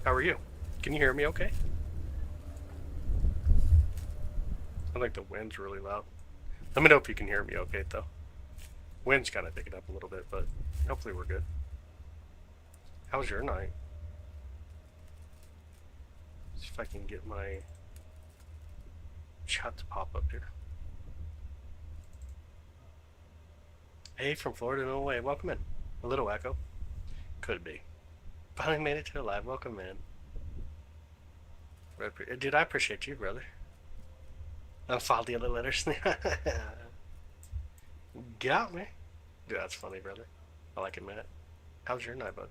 How are you? Can you hear me okay? I think the wind's really loud. Let me know if you can hear me okay, though. Wind's kind of picking up a little bit, but hopefully we're good. How was your night? See if I can get my chat to pop up here. Hey, from Florida, no way. Welcome in. A little echo. Could be. Finally made it to the live. Welcome in. Dude, I appreciate you, brother. I'll file the other letters. Got me. Dude, that's funny, brother. I like it, Matt. How's your night, bud?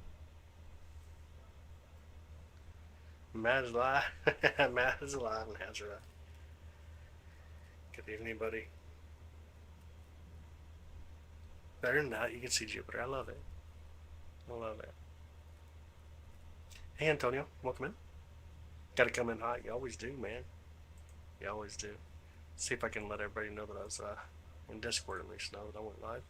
Matt is alive. Matt is alive and has her. Good evening, buddy. Better than that, you can see Jupiter. I love it. I love it. Hey, Antonio. Welcome in. Gotta come in hot. You always do, man. You always do. See if I can let everybody know that I was in Discord at least now that I went live.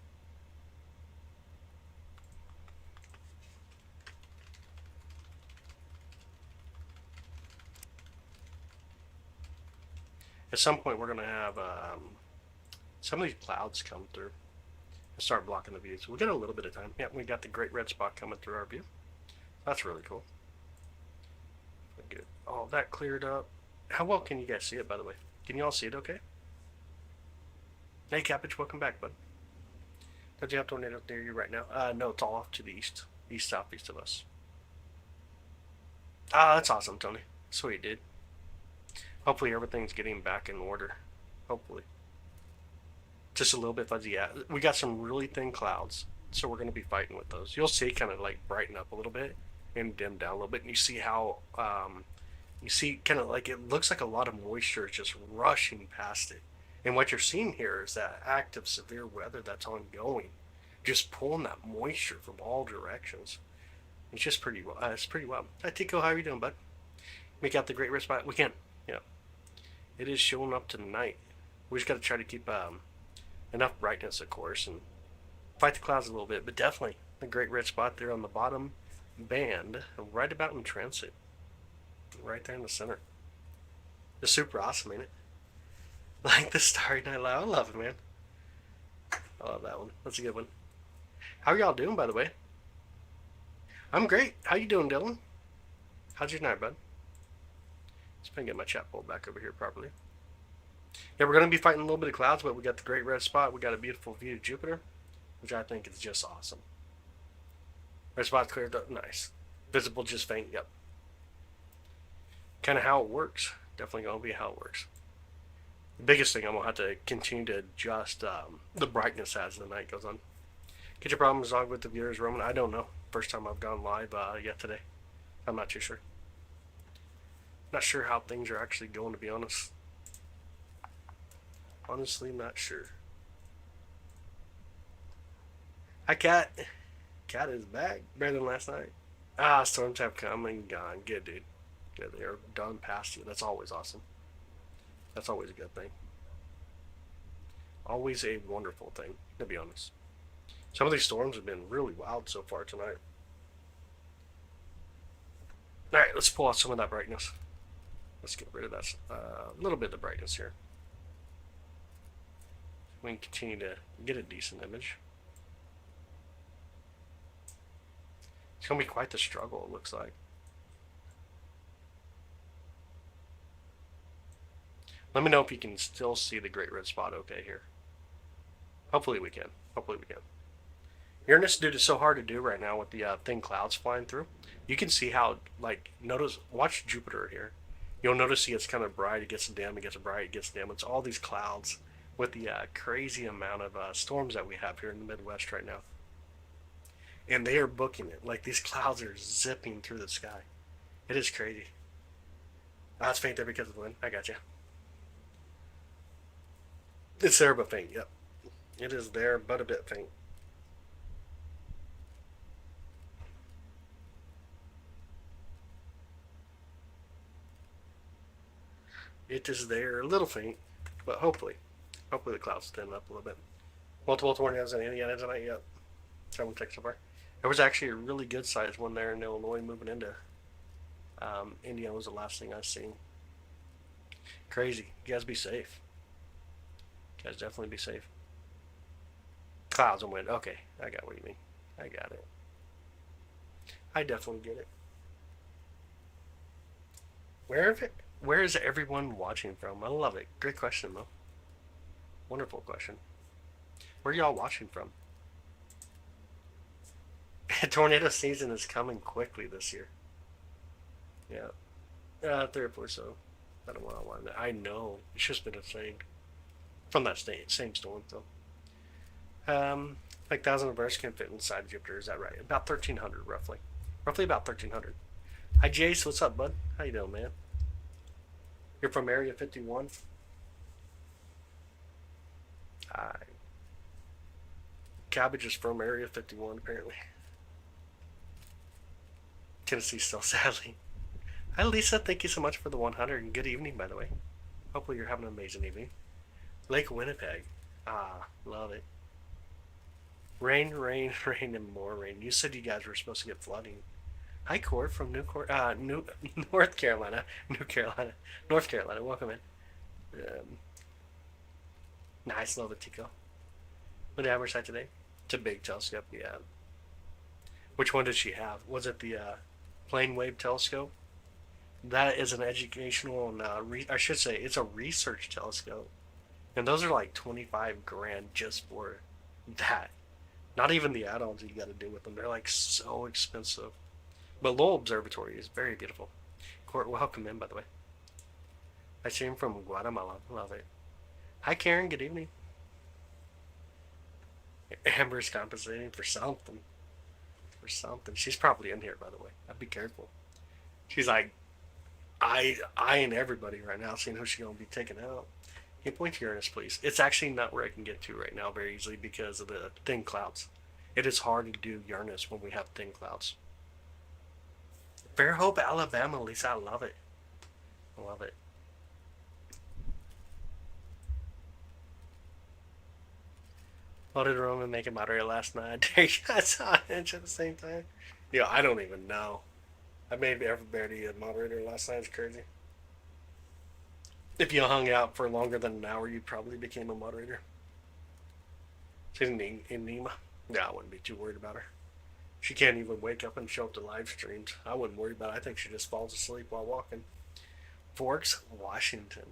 At some point, we're gonna have some of these clouds come through and start blocking the view. So we got a little bit of time. Yeah, we got the great red spot coming through our view. That's really cool. Get all that cleared up. How well can you guys see it, by the way? Can you all see it okay? Hey, Cabbage, welcome back, bud. Does you have tornadoes near you right now? No, it's all off to the east. East, southeast of us. Ah, that's awesome, Tony. Sweet, dude. Hopefully everything's getting back in order. Hopefully. Just a little bit fuzzy. Yeah, we got some really thin clouds, so we're going to be fighting with those. You'll see it kind of like brighten up a little bit and dim down a little bit, and you see how you see kind of like it looks like a lot of moisture is just rushing past it. And what you're seeing here is that active severe weather that's ongoing, just pulling that moisture from all directions. It's just pretty. It's pretty wild. Hi Tico, how are you doing, bud? Make out the great red spot. We can. Yeah, it is showing up tonight. We just got to try to keep enough brightness, of course, and fight the clouds a little bit. But definitely a great red spot there on the bottom band, right about in transit, right there in the center. It's super awesome, ain't it? Like the Starry Night Live. I love it, man. I love that one. That's a good one. How are y'all doing, by the way? I'm great. How you doing, Dylan? How's your night, bud? Just gonna get my chat pulled back over here properly. Yeah, we're gonna be fighting a little bit of clouds, but we got the great red spot. We got a beautiful view of Jupiter, which I think is just awesome. Red spot's cleared up. Nice. Visible just faint. Yep. Kind of how it works. Definitely gonna be how it works. The biggest thing I'm gonna have to continue to adjust the brightness as the night goes on. Get your problems resolved with the viewers, Roman. I don't know. First time I've gone live yet today. I'm not too sure. Not sure how things are actually going, to be honest. Honestly, not sure. Hi, Cat. Cat is back. Better than last night. Ah, storms have come and gone. Good, dude. Good. They're done past you. That's always awesome. That's always a good thing. Always a wonderful thing, to be honest. Some of these storms have been really wild so far tonight. Alright, let's pull out some of that brightness. Let's get rid of that little bit of brightness here. We can continue to get a decent image. It's going to be quite the struggle, it looks like. Let me know if you can still see the great red spot okay here. Hopefully we can. Hopefully we can. Uranus, dude, is so hard to do right now with the thin clouds flying through. You can see how, like, watch Jupiter here. You'll notice it gets kind of bright, it gets dim, it gets bright, it gets dim. It's all these clouds with the crazy amount of storms that we have here in the Midwest right now. And they are booking it. Like, these clouds are zipping through the sky. It is crazy. Ah, it's faint there because of the wind. I got you. It's there but faint, yep. It is there but a bit faint. It is there a little faint, but hopefully the clouds thin up a little bit. Multiple tornadoes in Indiana tonight, yep. 7 ticks so far. There was actually a really good sized one there in Illinois moving into India was the last thing I seen. Crazy. You guys be safe. You guys definitely be safe. Clouds and wind. Okay, I got what you mean. I got it. I definitely get it. Where is everyone watching from? I love it. Great question though. Wonderful question. Where are y'all watching from? Tornado season is coming quickly this year. Yeah. 3 or 4 so. I don't want to. I know. It's just been a thing. From that same storm though. Like thousands of Earths can fit inside Jupiter. Is that right? About 1,300 roughly. Roughly about 1,300. Hi Jace, what's up, bud? How you doing, man? You're from Area 51. Hi. Cabbage is from Area 51 apparently. Tennessee still, sadly. Hi Lisa, thank you so much for the 100 and good evening, by the way. Hopefully you're having an amazing evening. Lake Winnipeg. Ah, love it. Rain, rain, rain, and more rain. You said you guys were supposed to get flooding. Hi, Cord from North Carolina. North Carolina. Welcome in. Nice, love it, Tico. What did I recite today? It's a big telescope, yeah. Which one did she have? Was it the plane wave telescope? That is an educational and I should say it's a research telescope, and those are like 25 grand just for that. Not even the add-ons you got to do with them. They're like so expensive. But Lowell Observatory is very beautiful. Court, welcome in, by the way. I see him from Guatemala. Love it. Hi, Karen. Good evening. Amber's compensating for something. For something. She's probably in here, by the way. I'd be careful. She's like eyeing everybody right now, seeing who she's gonna be taking out. Can you point to Uranus, please? It's actually not where I can get to right now very easily because of the thin clouds. It is hard to do Uranus when we have thin clouds. Fairhope, Alabama, Lisa, I love it. I love it. What did Roman make a moderator last night? There you guys saw it at the same time. Yeah, I don't even know. I made everybody a moderator last night. It's crazy. If you hung out for longer than an hour, you probably became a moderator. She's in Nima. Yeah, I wouldn't be too worried about her. She can't even wake up and show up to live streams. I wouldn't worry about it. I think she just falls asleep while walking. Forks, Washington,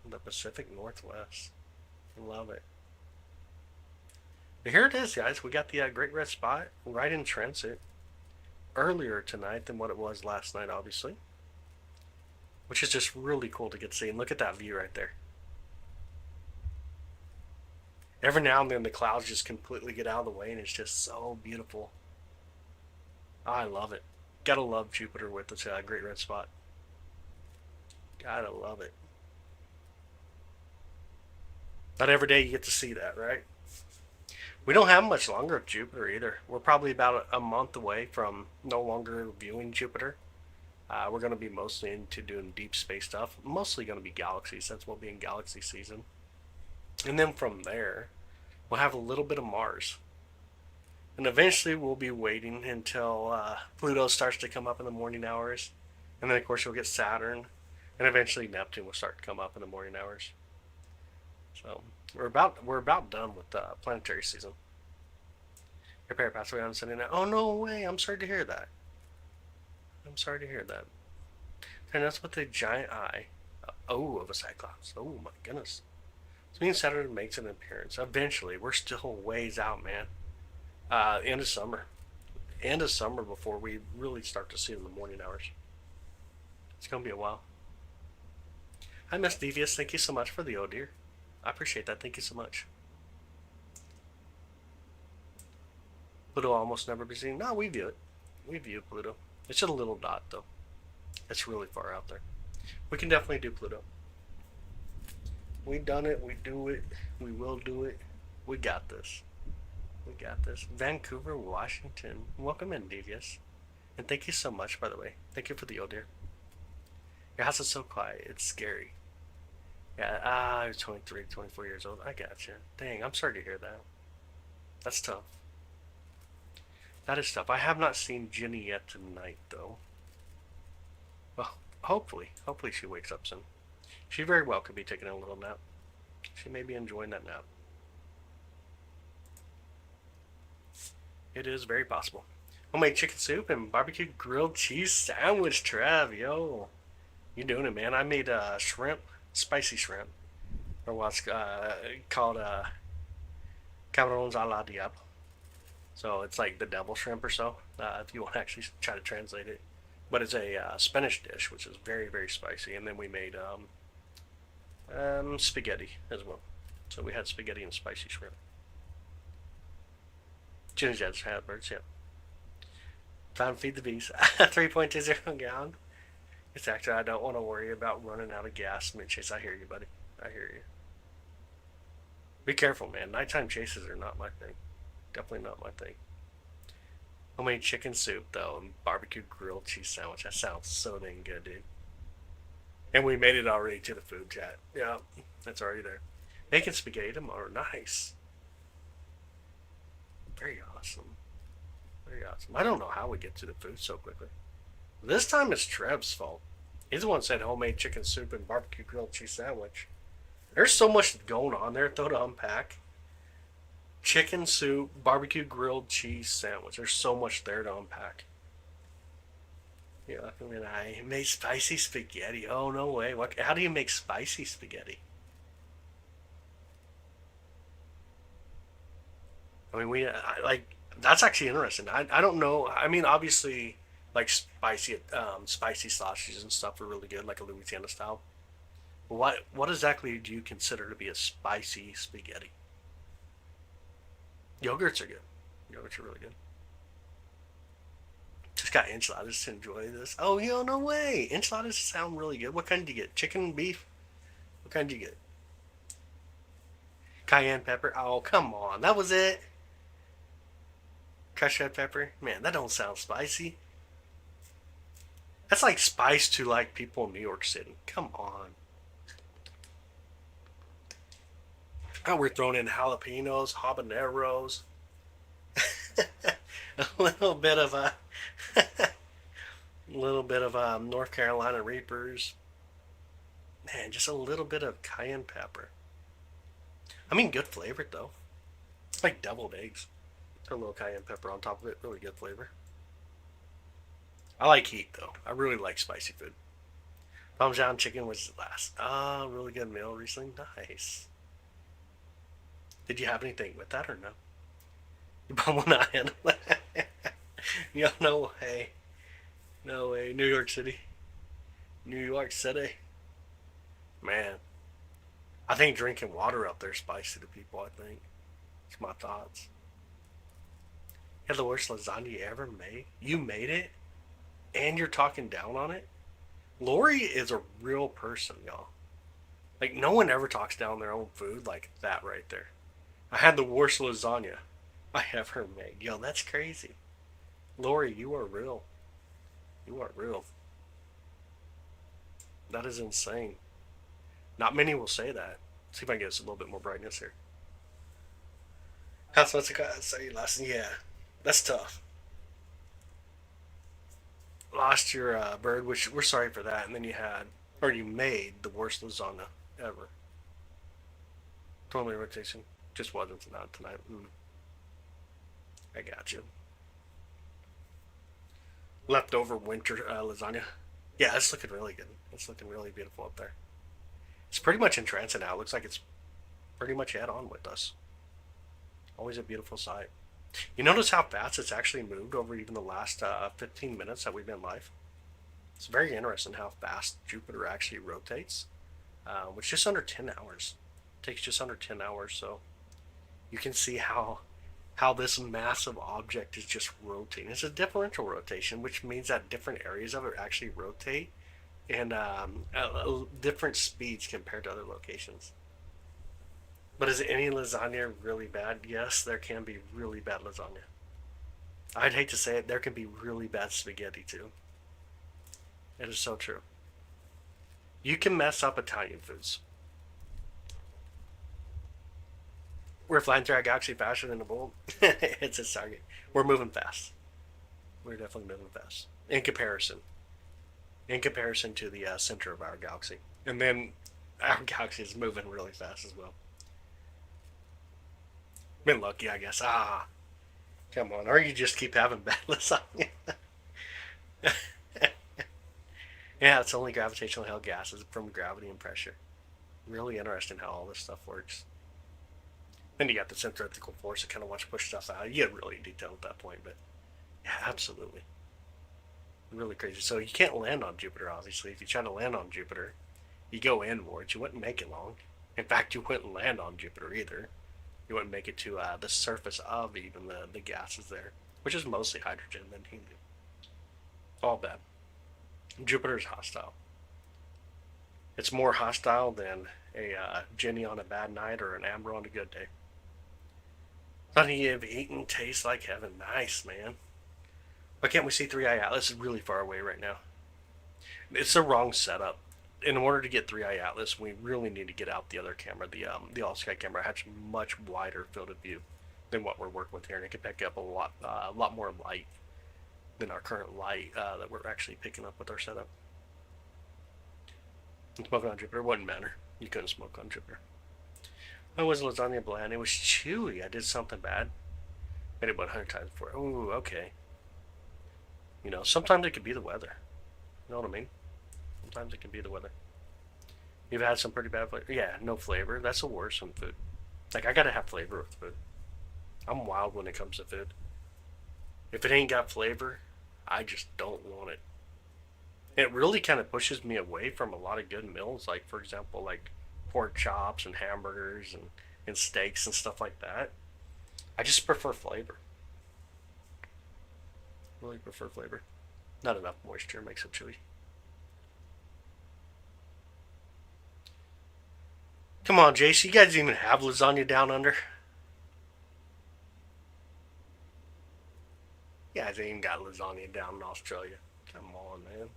the Pacific Northwest. Love it. But here it is, guys. We got the Great Red Spot right in transit earlier tonight than what it was last night, obviously. Which is just really cool to get to see. And look at that view right there. Every now and then the clouds just completely get out of the way and it's just so beautiful. I love it. Gotta love Jupiter with its Great Red Spot. Gotta love it. Not every day you get to see that, right? We don't have much longer of Jupiter either. We're probably about a month away from no longer viewing Jupiter. We're going to be mostly into doing deep space stuff. Mostly going to be galaxies since we'll be in galaxy season. And then from there, we'll have a little bit of Mars. And eventually we'll be waiting until Pluto starts to come up in the morning hours. And then of course you'll get Saturn. And eventually Neptune will start to come up in the morning hours. So we're about done with planetary season. Your parent passed away on Sunday night. Oh no way! I'm sorry to hear that. I'm sorry to hear that. And that's with a giant eye. Of a cyclops. Oh my goodness. So me and Saturn makes an appearance. Eventually, we're still ways out, man. End of summer. End of summer before we really start to see it in the morning hours. It's gonna be a while. Hi, Miss Devious. Thank you so much for the oh dear. I appreciate that. Thank you so much. Pluto almost never be seen. No, we view it. We view Pluto. It's just a little dot, though. It's really far out there. We can definitely do Pluto. We've done it. We do it. We will do it. We got this. We got this. Vancouver, Washington. Welcome in, Devious. And thank you so much, by the way. Thank you for the oh dear. Your house is so quiet. It's scary. Yeah, I was 23, 24 years old. I got you. Dang, I'm sorry to hear that. That's tough. That is tough. I have not seen Jenny yet tonight, though. But Hopefully she wakes up soon. She very well could be taking a little nap. She may be enjoying that nap. It is very possible. Homemade chicken soup and barbecue grilled cheese sandwich, Trev. Yo, you doing it, man? I made shrimp, spicy shrimp, or what's called camarons a la diable. So it's like the devil shrimp or so, if you want to actually try to translate it. But it's a Spanish dish, which is very, very spicy. And then we made spaghetti as well. So we had spaghetti and spicy shrimp. Ginny Jed's had birds, yeah. Time to feed the bees. 3.20 gallon. It's actually, I don't want to worry about running out of gas mid chase. I hear you, buddy. I hear you. Be careful, man. Nighttime chases are not my thing. Definitely not my thing. Homemade chicken soup, though, and barbecue grilled cheese sandwich. That sounds so dang good, dude. And we made it already to the food chat. Yeah, that's already there. Making spaghetti tomorrow. Nice. Very awesome. Very awesome. I don't know how we get to the food so quickly. This time it's Trev's fault. He's the one who said homemade chicken soup and barbecue grilled cheese sandwich. There's so much going on there, though, to unpack. Chicken soup, barbecue grilled cheese sandwich. There's so much there to unpack. Yeah, I mean, I made spicy spaghetti. Oh, no way. What? How do you make spicy spaghetti? I mean, like, that's actually interesting. I don't know. I mean, obviously, like spicy sausages and stuff are really good, like a Louisiana style. But what exactly do you consider to be a spicy spaghetti? Yogurts are good. Yogurts are really good. Just got enchiladas to enjoy this. Oh, no way. Enchiladas sound really good. What kind do you get? Chicken, beef? What kind do you get? Cayenne pepper? Oh, come on. That was it? Crushed red pepper? Man, that don't sound spicy. That's like spice to like people in New York City. Come on. Oh, we're throwing in jalapenos, habaneros, a little bit of a little bit of North Carolina Reapers. Man, just a little bit of cayenne pepper. I mean, good flavor though. It's like deviled eggs. Put a little cayenne pepper on top of it. Really good flavor. I like heat though. I really like spicy food. Parmesan chicken was the last. Ah, really good meal recently. Nice. Did you have anything with that or no? You bum one eye on Yo, no way. No way. New York City. New York City. Man. I think drinking water up there is spicy to people, I think. It's my thoughts. You had the worst lasagna you ever made? You made it? And you're talking down on it? Lori is a real person, y'all. Like, no one ever talks down their own food like that right there. I had the worst lasagna I ever made. Yo, that's crazy. Lori, you are real. You are real. That is insane. Not many will say that. Let's see if I can get us a little bit more brightness here. That's what's a say last. Yeah, that's tough. Lost your bird, which we're sorry for that. And then you had, or you made the worst lasagna ever. Totally rotation. Just wasn't tonight. I got you. Leftover winter lasagna. Yeah, it's looking really good. It's looking really beautiful up there. It's pretty much in transit now. It looks like it's pretty much head on with us. Always a beautiful sight. You notice how fast it's actually moved over even the last 15 minutes that we've been live? It's very interesting how fast Jupiter actually rotates, which just under 10 hours. It takes just under 10 hours, so you can see how this massive object is just rotating. It's a differential rotation, which means that different areas of it actually rotate and different speeds compared to other locations. But is any lasagna really bad? Yes, there can be really bad lasagna. I'd hate to say it, there can be really bad spaghetti too. It is so true. You can mess up Italian foods. We're flying through our galaxy faster than a bull. It's a target. We're moving fast. We're definitely moving fast in comparison. in comparison to the center of our galaxy. And then our galaxy is moving really fast as well. Been lucky, I guess. Ah, come on. Or you just keep having bad lasagna. Yeah, it's only gravitational held gases from gravity and pressure. Really interesting how all this stuff works. Then you got the centrifugal force that kind of wants to push stuff out. You get really detailed at that point, but yeah, absolutely. Really crazy. So you can't land on Jupiter, obviously. If you try to land on Jupiter, you go inwards. You wouldn't make it long. In fact, you wouldn't land on Jupiter either. You wouldn't make it to the surface of even the gases there, which is mostly hydrogen and helium. All bad. Jupiter is hostile. It's more hostile than a Jenny on a bad night or an Amber on a good day. Something you have eaten tastes like heaven. Nice, man. Why can't we see 3i Atlas? It's really far away right now. It's the wrong setup. In order to get 3i Atlas, we really need to get out the other camera. The all sky camera has a much wider field of view than what we're working with here, and it can pick up a lot more light than our current light that we're actually picking up with our setup. And smoking on Jupiter wouldn't matter. You couldn't smoke on Jupiter. Oh, was lasagna bland? It was chewy. I did something bad. Made it 100 times before. Ooh, okay. You know, sometimes it could be the weather. You know what I mean? Sometimes it can be the weather. You've had some pretty bad flavor. Yeah, no flavor. That's the worst in food. Like, I gotta have flavor with food. I'm wild when it comes to food. If it ain't got flavor, I just don't want it. It really kind of pushes me away from a lot of good meals, like, for example, like pork chops and hamburgers and steaks and stuff like that. I just prefer flavor. Really prefer flavor. Not enough moisture makes it chewy. Come on, Jace, you guys even have lasagna down under? You guys ain't even got lasagna down in Australia. Come on, man.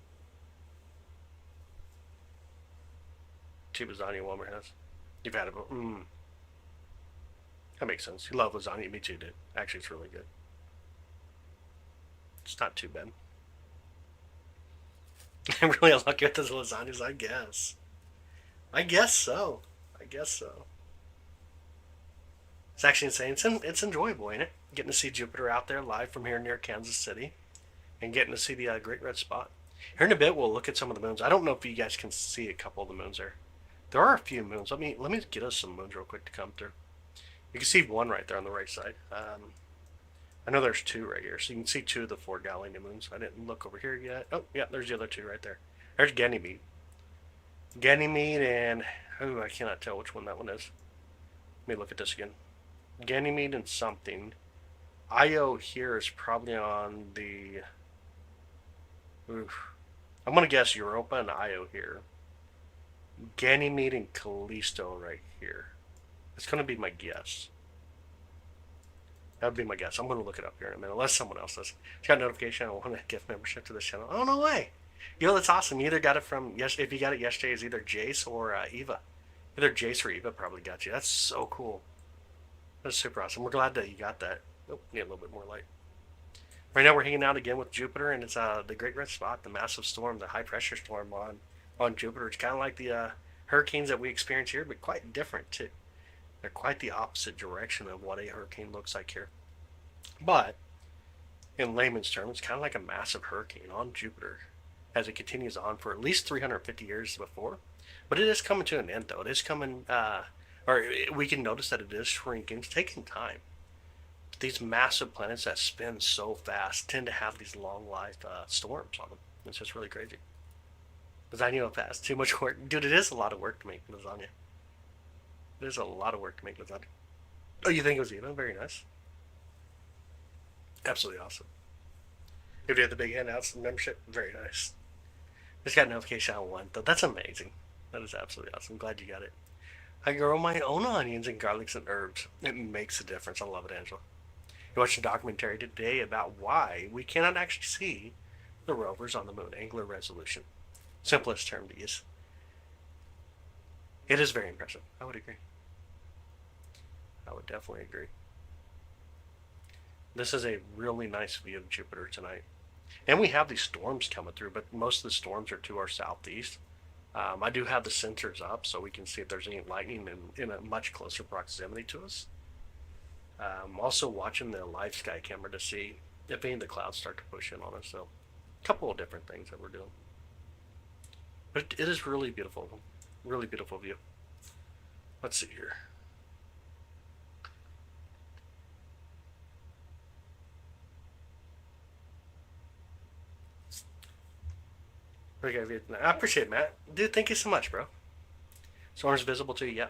Cheap lasagna Walmart has. You've had it before. That makes sense. You love lasagna. Me too, dude. Actually, it's really good. It's not too bad. I'm really unlucky with those lasagnas, I guess. I guess so. I guess so. It's actually insane. It's enjoyable, ain't it? Getting to see Jupiter out there live from here near Kansas City, and getting to see the Great Red Spot. Here in a bit, we'll look at some of the moons. I don't know if you guys can see a couple of the moons there. There are a few moons. Let me get us some moons real quick to come through. You can see one right there on the right side. I know there's two right here, so you can see two of the four Galilean moons. I didn't look over here yet. Oh, yeah, there's the other two right there. There's Ganymede. Ganymede and... Oh, I cannot tell which one that one is. Let me look at this again. Ganymede and something. Io here is probably on the... Oof. I'm going to guess Europa and Io here. Ganymede and Callisto right here. It's going to be my guess. That would be my guess. I'm going to look it up here in a minute, unless someone else does. It's got a notification. I want to give membership to this channel. Oh, no way. Yo, that's awesome. You either got it from... Yes, if you got it yesterday, it's either Jace or Eva. Either Jace or Eva probably got you. That's so cool. That's super awesome. We're glad that you got that. Oh, need a little bit more light. Right now we're hanging out again with Jupiter, and it's the Great Red Spot, the massive storm, the high pressure storm on Jupiter. It's kind of like the hurricanes that we experience here, but quite different too. They're quite the opposite direction of what a hurricane looks like here. But in layman's terms, it's kind of like a massive hurricane on Jupiter as it continues on for at least 350 years before. But it is coming to an end, though. It is coming, or we can notice that it is shrinking. It's taking time. These massive planets that spin so fast tend to have these long-lived storms on them. It's just really crazy. Lasagna fast, too much work. Dude, it is a lot of work to make lasagna. It is a lot of work to make lasagna. Oh, you think it was even? Very nice. Absolutely awesome. If you had the big handouts and membership, very nice. Just got a notification on one, though. That's amazing. That is absolutely awesome. I'm glad you got it. I grow my own onions and garlics and herbs. It makes a difference. I love it, Angela. You watched a documentary today about why we cannot actually see the rovers on the moon. Angular resolution. Simplest term to use. It is very impressive. I would agree. I would definitely agree. This is a really nice view of Jupiter tonight. And we have these storms coming through, but most of the storms are to our southeast. I do have the sensors up so we can see if there's any lightning in a much closer proximity to us. I'm also watching the live sky camera to see if any of the clouds start to push in on us. So, a couple of different things that we're doing. But it is really beautiful view. Let's see here. Okay, I appreciate it, Matt. Dude, thank you so much, bro. Storm's visible to you, yeah.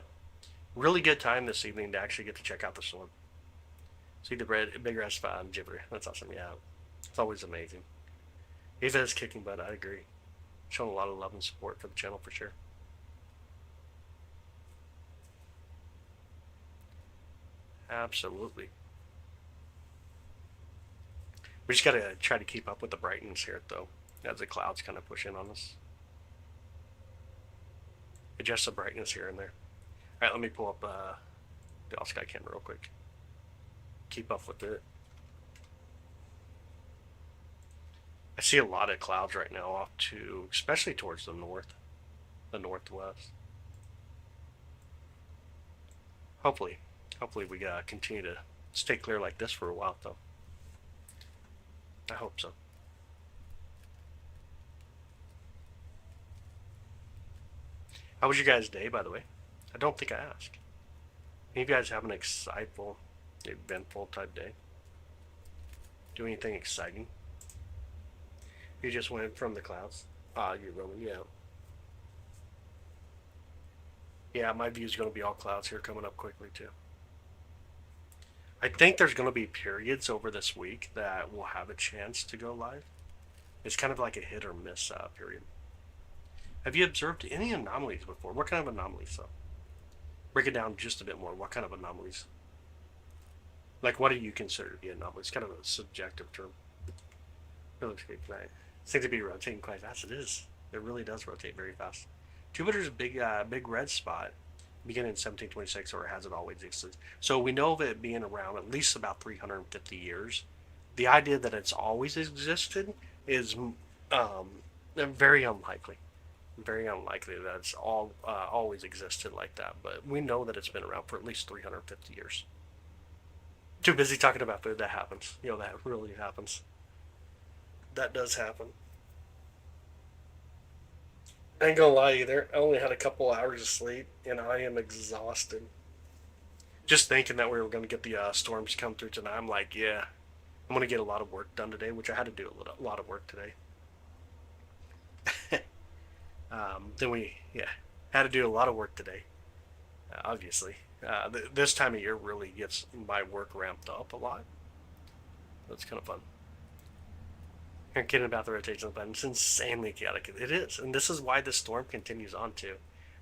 Really good time this evening to actually get to check out the storm. See the big red spot on Jupiter. That's awesome, yeah. It's always amazing. Eva is kicking butt, I agree. Showing a lot of love and support for the channel for sure. Absolutely. We just gotta try to keep up with the brightness here, though, as the clouds kind of push in on us. Adjust the brightness here and there. All right, let me pull up the all-sky camera real quick. Keep up with it. I see a lot of clouds right now off to, especially towards the north, the northwest. Hopefully we continue to stay clear like this for a while, though. I hope so. How was your guys' day, by the way? I don't think I asked. Any of you guys have an exciteful, eventful type day? Do anything exciting? You just went from the clouds? You're Roman, yeah. Yeah, my view is going to be all clouds here coming up quickly, too. I think there's going to be periods over this week that we'll have a chance to go live. It's kind of like a hit or miss period. Have you observed any anomalies before? What kind of anomalies, though? Break it down just a bit more. What kind of anomalies? Like, what do you consider to be anomalies? It's kind of a subjective term. It looks good tonight. Seems to be rotating quite fast. It is. It really does rotate very fast. Jupiter's big red spot beginning in 1726, or has it always existed? So we know of it being around at least about 350 years. The idea that it's always existed is very unlikely. Very unlikely that it's always existed like that. But we know that it's been around for at least 350 years. Too busy talking about food. That happens. That really happens. That does happen. I ain't gonna lie either. I only had a couple hours of sleep, and I am exhausted. Just thinking that we were gonna get the storms come through tonight, I'm like, yeah, I'm gonna get a lot of work done today, which I had to do a lot of work today. Then yeah, had to do a lot of work today. Obviously, this time of year really gets my work ramped up a lot. That's kind of fun. You're kidding about the rotation of the planet. It's insanely chaotic. It is, and this is why the storm continues on too.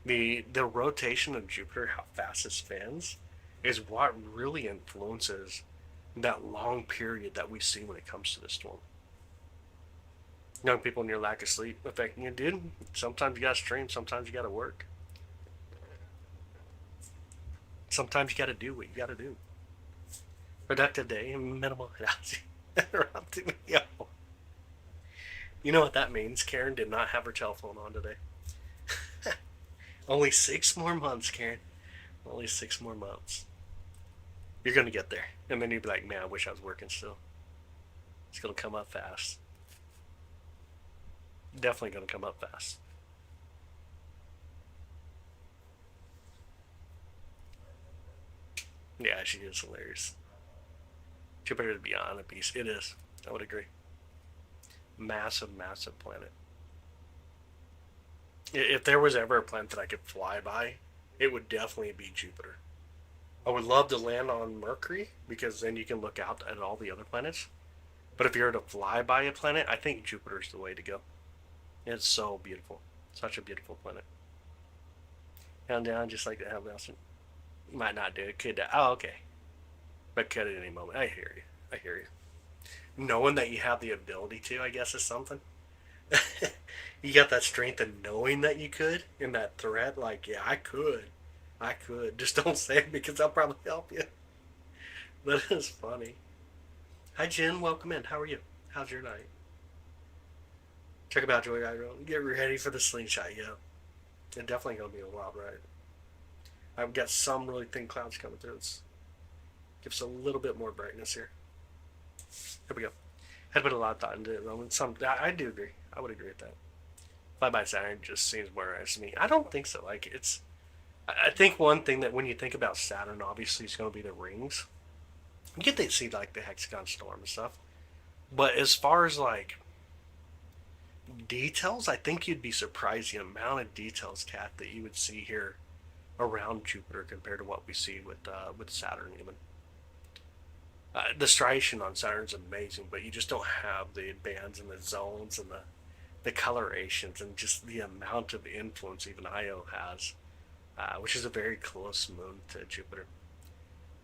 The rotation of Jupiter, how fast it spins, is what really influences that long period that we see when it comes to the storm. Young people and your lack of sleep affecting you, dude. Sometimes you gotta stream, sometimes you gotta work. Sometimes you gotta do what you gotta do. Productive day, minimal interrupting. Yo. You know what that means? Karen did not have her telephone on today. Only 6 more months, Karen. Only 6 more months. You're gonna get there. And then you'll be like, man, I wish I was working still. It's gonna come up fast. Definitely gonna come up fast. Yeah, she is hilarious. Jupiter is beyond a beast. It is. I would agree. Massive, massive planet. If there was ever a planet that I could fly by, it would definitely be Jupiter. I would love to land on Mercury because then you can look out at all the other planets. But if you were to fly by a planet, I think Jupiter's the way to go. It's so beautiful. Such a beautiful planet. And down just like the hell else. Might not do it. Could. Oh, okay. But could at any moment. I hear you. I hear you. Knowing that you have the ability to, I guess, is something. You got that strength of knowing that you could in that threat. Like, yeah, I could. I could. Just don't say it because I'll probably help you. That is funny. Hi, Jen. Welcome in. How are you? How's your night? Check them out, Joy. Get ready for the slingshot. Yeah, it's definitely gonna be a wild ride. I've got some really thin clouds coming through. It's gives a little bit more brightness here. Here we go. Had put a lot of thought into it, Roman. I do agree. I would agree with that. Fly by Saturn just seems more nice to me. I don't think so. Like it's. I think one thing that when you think about Saturn, obviously, is going to be the rings. You get to see like the hexagon storm and stuff. But as far as like details, I think you'd be surprised the amount of details, Kat, that you would see here around Jupiter compared to what we see with Saturn even. The striation on Saturn's amazing, but you just don't have the bands and the zones and the colorations and just the amount of influence even Io has, which is a very close moon to Jupiter.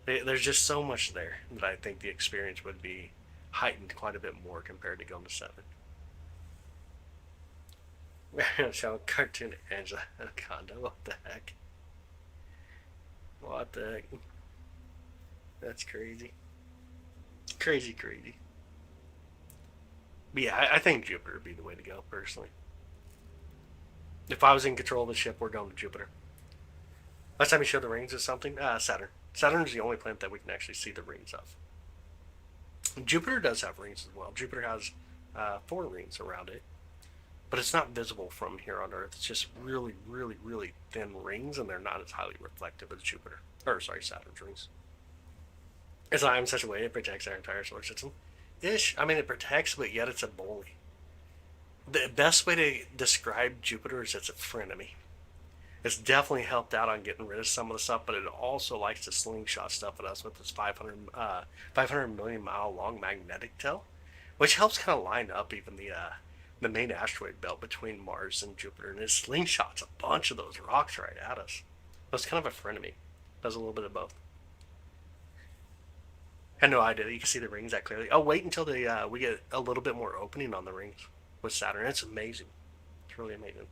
There's just so much there that I think the experience would be heightened quite a bit more compared to going to Saturn. We're gonna show cartoon Angela in a condo. What the heck? What the heck? That's crazy. Crazy, crazy. But yeah, I think Jupiter would be the way to go, personally. If I was in control of the ship, we're going to Jupiter. Last time you showed the rings of something? Saturn. Saturn is the only planet that we can actually see the rings of. Jupiter does have rings as well. Jupiter has 4 rings around it, but it's not visible from here on Earth. It's just really, really, really thin rings, and they're not as highly reflective as Jupiter. Or, sorry, Saturn's rings. It's not in such a way it protects our entire solar system. Ish. I mean, it protects, but yet it's a bully. The best way to describe Jupiter is it's a frenemy. It's definitely helped out on getting rid of some of the stuff, but it also likes to slingshot stuff at us with this 500 million mile long magnetic tail, which helps kind of line up even the main asteroid belt between Mars and Jupiter, and it slingshots a bunch of those rocks right at us. So it's kind of a frenemy. Does a little bit of both. I had no idea that you can see the rings that clearly. Oh, wait until we get a little bit more opening on the rings with Saturn. It's amazing. It's really amazing.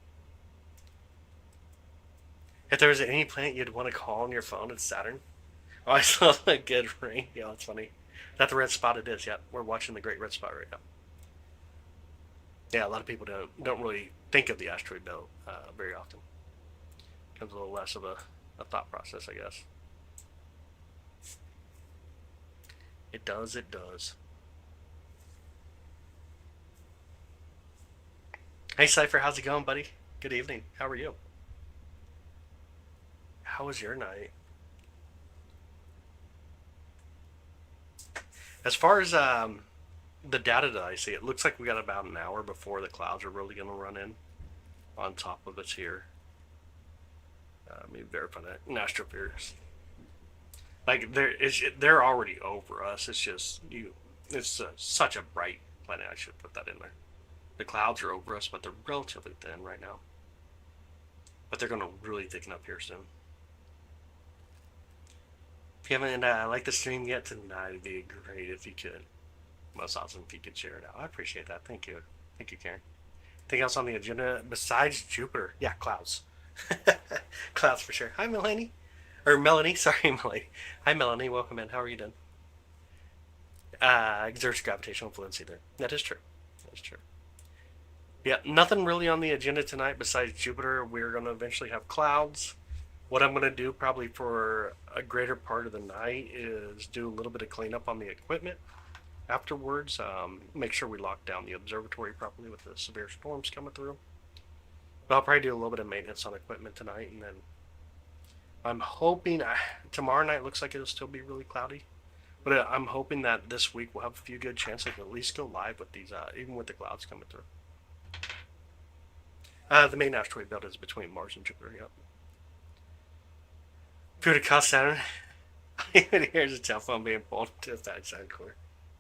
If there was any planet you'd want to call on your phone, it's Saturn. Oh, I saw a good ring. Yeah, that's funny. Is that the red spot? It is. Yeah, we're watching the Great Red Spot right now. Yeah, a lot of people don't really think of the asteroid belt very often. Becomes a little less of a thought process, I guess. It does. It does. Hey, Cypher, how's it going, buddy? Good evening. How are you? How was your night? As far as the data that I see, it looks like we got about an hour before the clouds are really going to run in on top of us here. Let me verify that. Astropheres. Like they're already over us. It's just you. It's such a bright planet. I should put that in there. The clouds are over us, but they're relatively thin right now. But they're going to really thicken up here soon. If you haven't liked the stream yet tonight, it'd be great if you could. Most awesome if you could share it out. I appreciate that. Thank you. Thank you, Karen. Anything else on the agenda besides Jupiter? Yeah, clouds. Clouds for sure. Hi, Melanie. Or Melanie. Sorry, Melanie. Hi, Melanie. Welcome in. How are you doing? Exerts gravitational fluency there. That is true. That is true. Yeah, nothing really on the agenda tonight besides Jupiter. We're going to eventually have clouds. What I'm going to do probably for a greater part of the night is do a little bit of cleanup on the equipment afterwards. Make sure we lock down the observatory properly with the severe storms coming through. But I'll probably do a little bit of maintenance on equipment tonight, and then I'm hoping tomorrow night looks like it'll still be really cloudy. But I'm hoping that this week we'll have a few good chances to at least go live with these, even with the clouds coming through. The main asteroid belt is between Mars and Jupiter, yep. If you were to call Saturn, here's a telephone being pulled to the backside corner.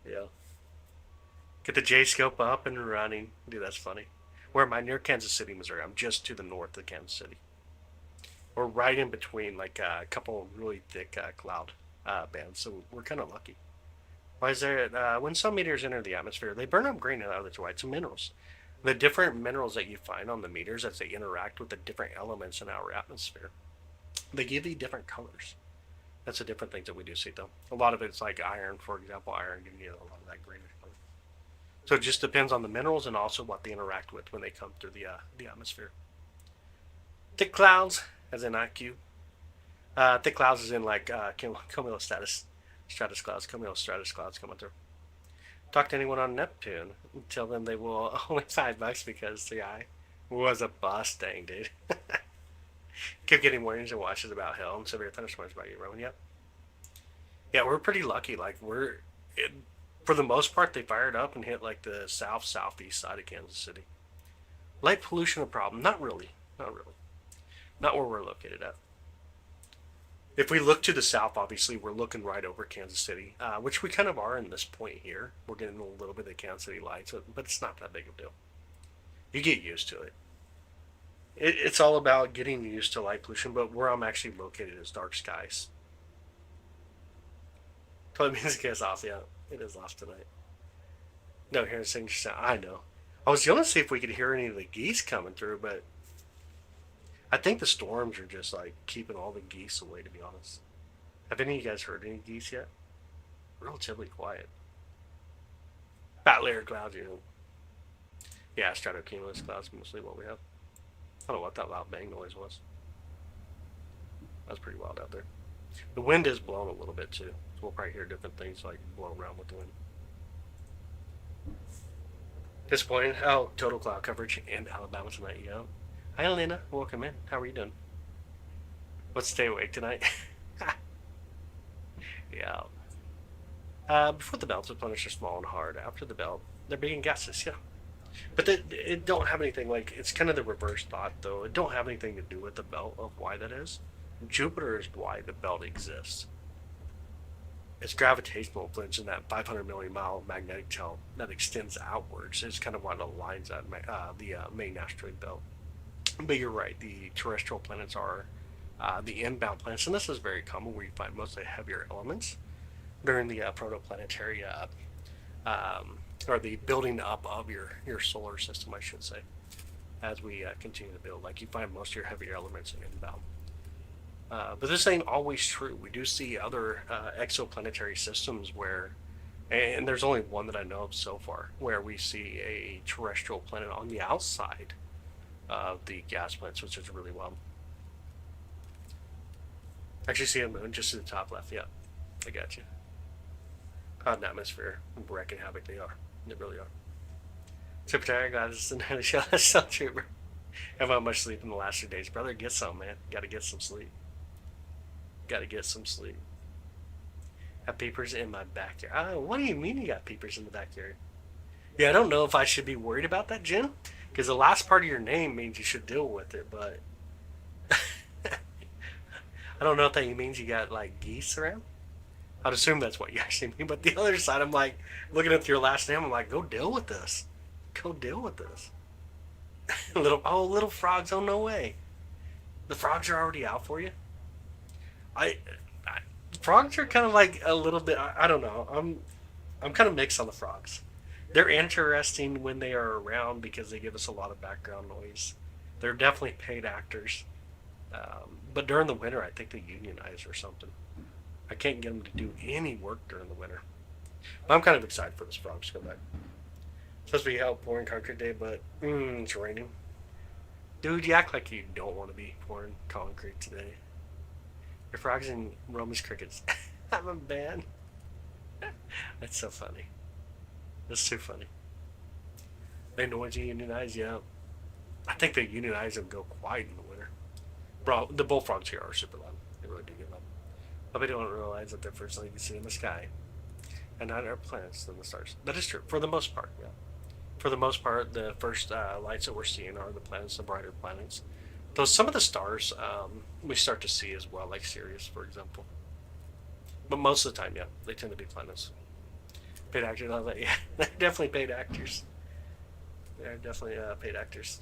Yeah. Get the J scope up and running. Dude, that's funny. Where am I? Near Kansas City, Missouri. I'm just to the north of Kansas City. We're right in between, like a couple really thick cloud bands, so we're kind of lucky. Why is there? When some meteors enter the atmosphere, they burn up green and others white. So minerals. The different minerals that you find on the meters as they interact with the different elements in our atmosphere, they give you different colors. That's the different things that we do see, though. A lot of it's like iron, for example. Iron gives you a lot of that greenish color. So it just depends on the minerals and also what they interact with when they come through the atmosphere. Thick clouds, as in IQ. Thick clouds is in like cumulus stratus clouds, cumulus stratus clouds coming through. Talk to anyone on Neptune. Tell them they will only $5 because the guy was a bust. Dang, dude. Keep getting warnings and watches about hell and severe thunderstorms by you, Rowan. Yep. Yeah, we're pretty lucky. Like for the most part, they fired up and hit like the southeast side of Kansas City. Light pollution a problem? Not really. Not really. Not where we're located at. If we look to the south, obviously we're looking right over Kansas City, which we kind of are in this point here. We're getting a little bit of the Kansas City lights, but it's not that big of a deal. You get used to it. It's all about getting used to light pollution, but where I'm actually located is dark skies. Play music is off, yeah. It is off tonight. No, hearing signature sound. I know. I was going to see if we could hear any of the geese coming through, but I think the storms are just like keeping all the geese away, to be honest. Have any of you guys heard any geese yet? Relatively quiet. Fat layer clouds, you know. Yeah, stratocumulus clouds mostly what we have. I don't know what that loud bang noise was. That's pretty wild out there. The wind is blowing a little bit too, so we'll probably hear different things like blow around with the wind. Disappointing. Oh, total cloud coverage in Alabama tonight, yo. Hi, Elena. Welcome in. How are you doing? Let's stay awake tonight. Yeah. Before the belts, the planets are small and hard. After the belt, they're big and gaseous, yeah. But it don't have anything like, it's kind of the reverse thought though. It don't have anything to do with the belt of why that is. Jupiter is why the belt exists. Its gravitational influence in that 500 million mile magnetic tail that extends outwards is kind of what aligns that the main asteroid belt. But you're right, the terrestrial planets are the inbound planets, and this is very common where you find mostly heavier elements during the protoplanetary or the building up of your solar system, I should say, as we continue to build. Like you find most of your heavier elements in inbound. But this ain't always true. We do see other exoplanetary systems where, and there's only one that I know of so far, where we see a terrestrial planet on the outside of the gas planets, which is really wild. Actually see a moon just to the top left. Yeah, I got you. Hot an atmosphere, wrecking havoc they are. They really are. Super tired, glad this is another show. That's so true, bro. Haven't had much sleep in the last 2 days. Brother, get some, man. Gotta get some sleep. Gotta get some sleep. Have peepers in my backyard. Oh, what do you mean you got peepers in the backyard? Yeah, I don't know if I should be worried about that, Jen. Because the last part of your name means you should deal with it, but I don't know if that means you got like geese around. I'd assume that's what you actually mean. But the other side, I'm like, looking at your last name, I'm like, go deal with this. Go deal with this. little frogs. Oh, no way. The frogs are already out for you. I frogs are kind of like a little bit. I don't know. I'm kind of mixed on the frogs. They're interesting when they are around because they give us a lot of background noise. They're definitely paid actors. But during the winter, I think they unionize or something. I can't get them to do any work during the winter. But I'm kind of excited for this frogs to come back. It's supposed to be out pouring concrete day, but it's raining. Dude, you act like you don't want to be pouring concrete today. Your frogs and Roma's crickets. I'm a man. That's so funny. That's too funny. They noisy unionize, yeah. I think they unionize and go quiet in the winter. Bro, the bullfrogs here are super loud. They really do get loud. But they don't realize that they're first thing you see in the sky. And not our planets than the stars. That is true. For the most part, yeah. For the most part, the first lights that we're seeing are the planets, the brighter planets. Though some of the stars we start to see as well, like Sirius, for example. But most of the time, yeah, they tend to be planets. Paid actors, all that, yeah. They're definitely paid actors. They're definitely paid actors.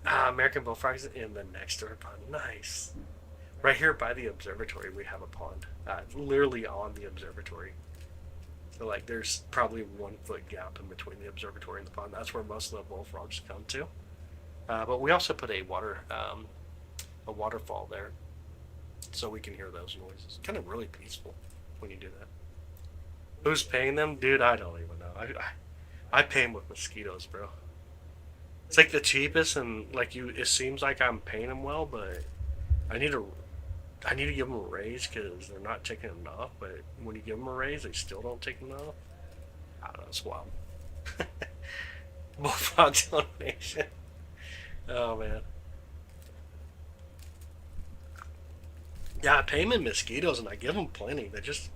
American bullfrogs in the next door pond. Nice. Right here by the observatory, we have a pond. Literally on the observatory. So, like, there's probably 1 foot gap in between the observatory and the pond. That's where most of the bullfrogs come to. But we also put a waterfall there, so we can hear those noises. Kind of really peaceful when you do that. Who's paying them? Dude, I don't even know. I pay them with mosquitoes, bro. It's like the cheapest, and like you, it seems like I'm paying them well, but I need to I need to give them a raise because they're not taking enough. But when you give them a raise, they still don't take enough. I don't know. It's wild. Bullfrog donation. Oh man. Yeah, I pay them in mosquitoes, and I give them plenty. They just,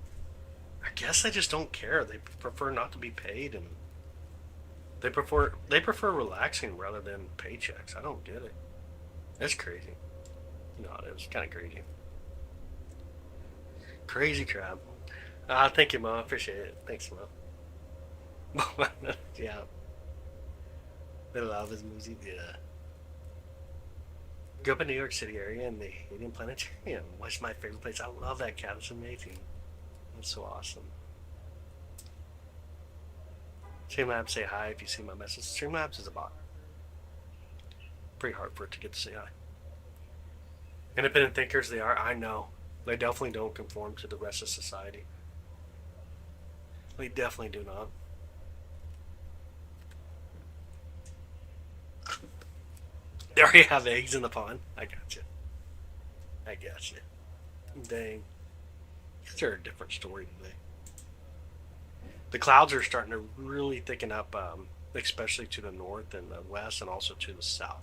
I guess, they just don't care. They prefer not to be paid, and they prefer relaxing rather than paychecks. I don't get it. That's crazy. No, it was kind of crazy. Crazy crap. Thank you, Mom. Appreciate it. Thanks, Mom. Yeah, they love his music. Yeah. Grew up in New York City area in the Canadian Planetary. What's my favorite place? I love that cat. It's amazing. That's so awesome. Streamlabs, say hi if you see my message. Streamlabs is a bot. Pretty hard for it to get to say hi. Independent thinkers, they are. I know. They definitely don't conform to the rest of society. They definitely do not. They already have eggs in the pond. I got you. I got you. Dang. These are a different story today. The clouds are starting to really thicken up, especially to the north and the west, and also to the south.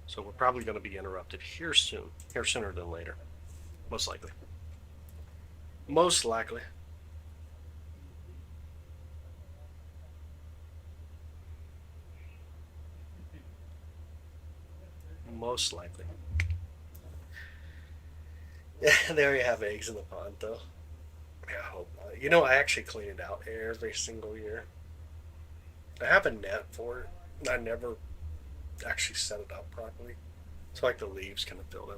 So we're probably going to be interrupted here soon. Here sooner than later. Most likely. Most likely. Most likely. Yeah, they already have eggs in the pond, though. Yeah, I hope not. I actually clean it out every single year. I have a net for it. I never actually set it up properly. So like the leaves kind of fill in.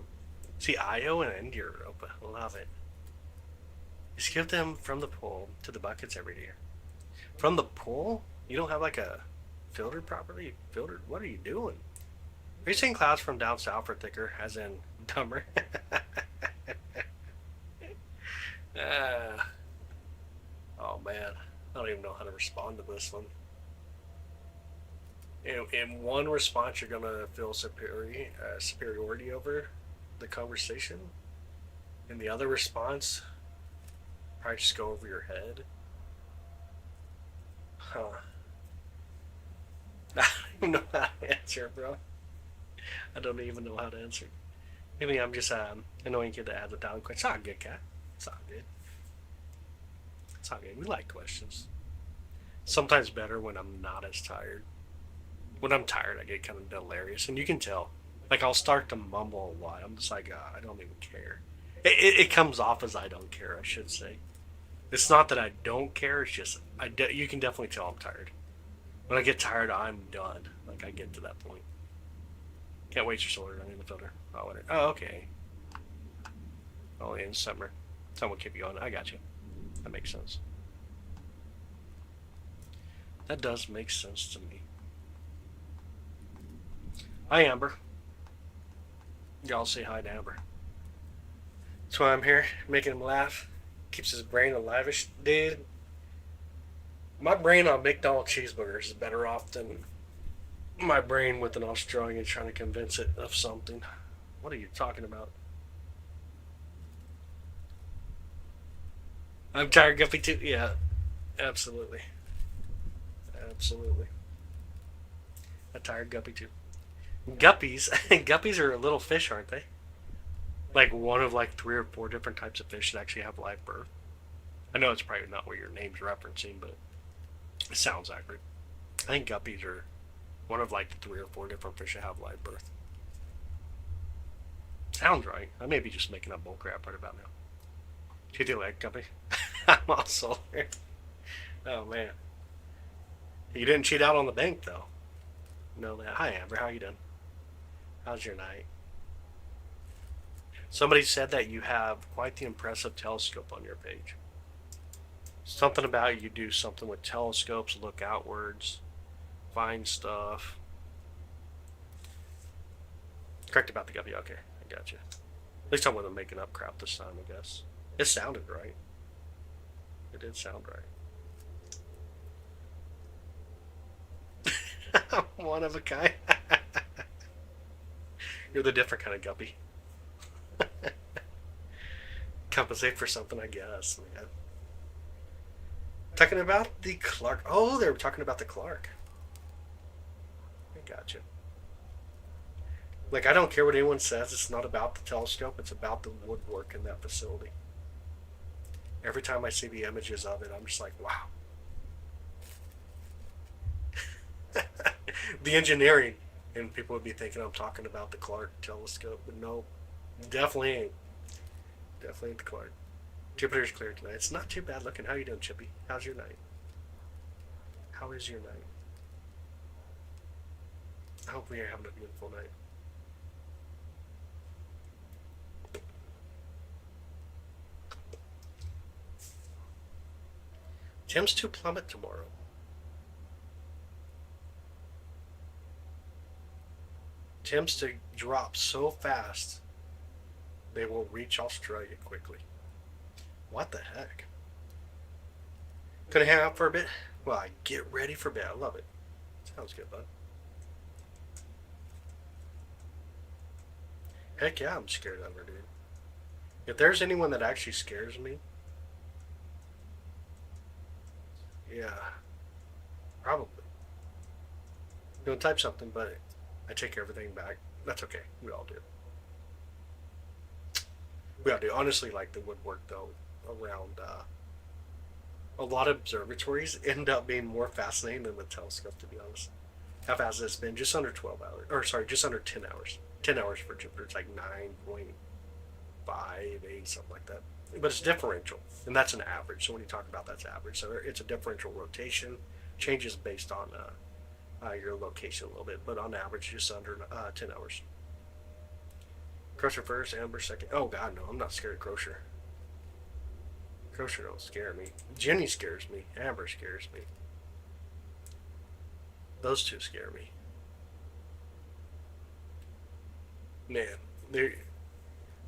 See, Io and India are open. Love it. Just give them from the pool to the buckets every year. From the pool? You don't have like a filtered properly? Filtered? What are you doing? Are you saying clouds from down south are thicker, as in dumber? uh, oh man, I don't even know how to respond to this one. In one response, you're gonna feel superiority over the conversation. In the other response, probably just go over your head. Huh. I don't even know how to answer, bro. I don't even know how to answer. Maybe I'm just annoying kid that has a down question. It's all good, cat. It's all good. It's all good. We like questions. Sometimes better when I'm not as tired. When I'm tired, I get kind of delirious, and you can tell. Like I'll start to mumble a lot. I'm just like, I don't even care. It comes off as I don't care. I should say. It's not that I don't care. It's just you can definitely tell I'm tired. When I get tired, I'm done. Like I get to that point. Can't wait your solar running the filter. Oh, okay. Only in summer. Someone keep you on. I got you. That makes sense. That does make sense to me. Hi, Amber. Y'all say hi to Amber. That's why I'm here, making him laugh. Keeps his brain alive. Dude, my brain on McDonald's cheeseburgers is better off than my brain with an Australian trying to convince it of something. What are you talking about? I'm tired, Guppy, too. Yeah, absolutely. Absolutely. A tired Guppy, too. Guppies, guppies are little fish, aren't they? Like one of like three or four different types of fish that actually have live birth. I know it's probably not what your name's referencing, but it sounds accurate. I think guppies are one of like three or four different fish that have live birth. Sounds right. I may be just making up bullcrap right about now. Cheat your leg, guppy. I'm all solar. Oh man, you didn't cheat out on the bank though. Know that. Hi Amber, how you doing? How's your night? Somebody said that you have quite the impressive telescope on your page. Something about you do something with telescopes, look outwards, find stuff. Correct about the guppy. Okay, I got you. At least I wasn't making up crap this time, I guess. It sounded right. It did sound right. One of a kind. You're the different kind of guppy. Compensate for something, I guess. Man. Talking about the Clark. Oh, they were talking about the Clark. I gotcha. Like, I don't care what anyone says. It's not about the telescope. It's about the woodwork in that facility. Every time I see the images of it, I'm just like, wow. The engineering. And people would be thinking I'm talking about the Clark telescope. But no, definitely ain't. Definitely ain't the Clark. Jupiter's clear tonight. It's not too bad looking. How you doing, Chippy? How's your night? How is your night? Hopefully you're having a beautiful night. Temps to plummet tomorrow. Temps to drop so fast they will reach Australia quickly. What the heck? Gonna hang out for a bit? Well, I get ready for bed. I love it. Sounds good, bud. Heck yeah, I'm scared of her, dude. If there's anyone that actually scares me, yeah, probably. Don't type something, but I take everything back. That's okay. We all do. We all do. Honestly, like the woodwork though, around a lot of observatories end up being more fascinating than the telescope. To be honest, how fast has it been? Just under 12 hours, or sorry, just under 10 hours. 10 hours for Jupiter. It's like 9.58, something like that. But it's differential, and that's an average. So when you talk about that's average, so it's a differential rotation, changes based on your location a little bit, but on average, just under 10 hours. Crusher first, Amber second. Oh God, no, I'm not scared of Crusher. Crusher don't scare me. Jenny scares me. Amber scares me. Those two scare me. Man,